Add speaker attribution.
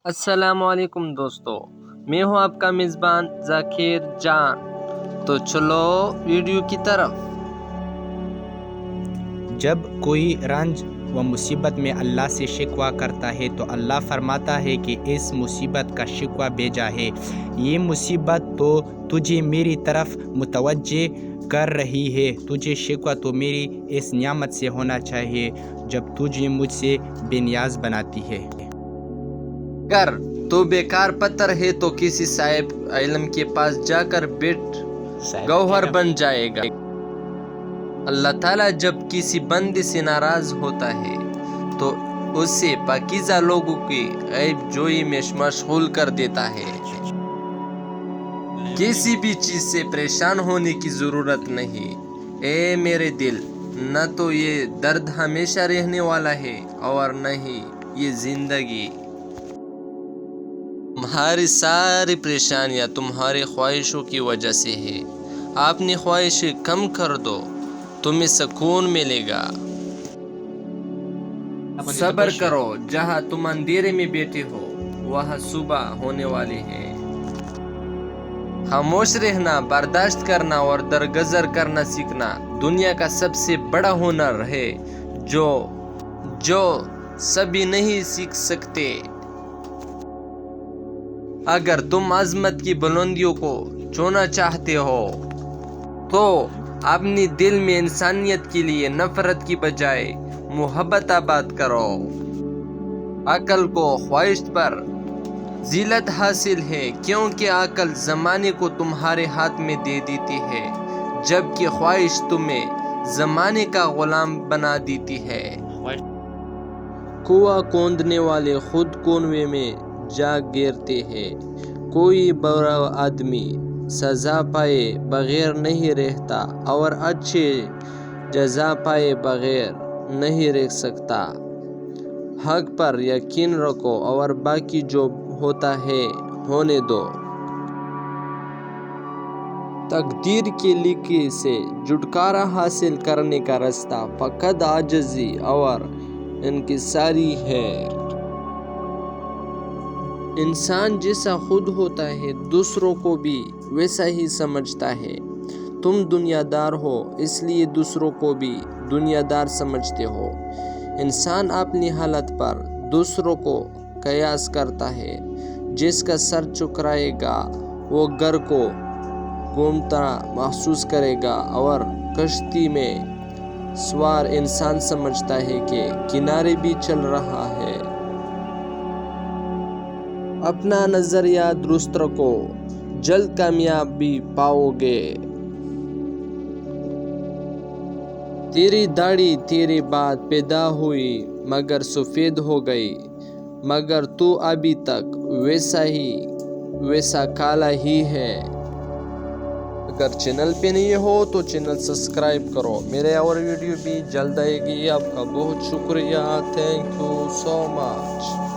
Speaker 1: السلام علیکم دوستو، میں ہوں آپ کا میزبان ذاکر جان۔ تو چلو ویڈیو کی طرف۔
Speaker 2: جب کوئی رنج و مصیبت میں اللہ سے شکوہ کرتا ہے تو اللہ فرماتا ہے کہ اس مصیبت کا شکوہ بھیجا ہے، یہ مصیبت تو تجھے میری طرف متوجہ کر رہی ہے، تجھے شکوہ تو میری اس نعمت سے ہونا چاہیے جب تجھے مجھ سے بے نیاز بناتی ہے۔
Speaker 1: اگر تو بیکار پتھر ہے تو کسی صاحب علم کے پاس جا کر بیٹھ گوہر بن جائے گا۔ اللہ تعالیٰ جب کسی بندے سے ناراض ہوتا ہے تو اسے پاکیزہ لوگوں کی عیب جوئی میں مشغول کر دیتا ہے۔ کسی بھی چیز سے پریشان ہونے کی ضرورت نہیں اے میرے دل، نہ تو یہ درد ہمیشہ رہنے والا ہے اور نہ ہی یہ زندگی۔ تمہاری ساری پریشانیاں تمہاری خواہشوں کی وجہ سے ہے۔ اپنی خواہشیں کم کر دو، تمہیں سکون ملے گا۔ صبر کرو، جہاں تم اندھیرے میں بیٹھے ہو وہاں صبح ہونے والی ہے۔ خاموش رہنا، برداشت کرنا اور درگزر کرنا سیکھنا دنیا کا سب سے بڑا ہنر ہے جو سبھی نہیں سیکھ سکتے۔ اگر تم عظمت کی بلندیوں کو چھونا چاہتے ہو تو اپنی دل میں انسانیت کے لیے نفرت کی بجائے محبت آباد کرو۔ عقل کو خواہش پر ذلت حاصل ہے، کیونکہ عقل زمانے کو تمہارے ہاتھ میں دے دیتی ہے، جبکہ خواہش تمہیں زمانے کا غلام بنا دیتی ہے۔ کنواں کھودنے والے خود کنویں میں جا گرتے ہیں۔ کوئی برا آدمی سزا پائے بغیر نہیں رہتا اور اچھے جزا پائے بغیر نہیں رہ سکتا۔ حق پر یقین رکھو اور باقی جو ہوتا ہے ہونے دو۔ تقدیر کے لکھے سے چھٹکارا حاصل کرنے کا راستہ فقط عاجزی اور انکساری ہے۔ انسان جیسا خود ہوتا ہے دوسروں کو بھی ویسا ہی سمجھتا ہے۔ تم دنیا دار ہو اس لیے دوسروں کو بھی دنیا دار سمجھتے ہو۔ انسان اپنی حالت پر دوسروں کو قیاس کرتا ہے۔ جس کا سر چکرائے گا وہ گر کو گھومتا محسوس کرے گا اور کشتی میں سوار انسان سمجھتا ہے کہ کنارے بھی چل رہا ہے۔ اپنا نظریہ درست رکھو، جلد کامیابی پاؤ گے۔ تیری داڑھی تیرے بعد پیدا ہوئی مگر سفید ہو گئی، مگر تو ابھی تک ویسا کالا ہی ہے۔ اگر چینل پہ نہیں ہو تو چینل سبسکرائب کرو۔ میرے اور ویڈیو بھی جلد آئے گی۔ آپ کا بہت شکریہ۔ Thank you so much.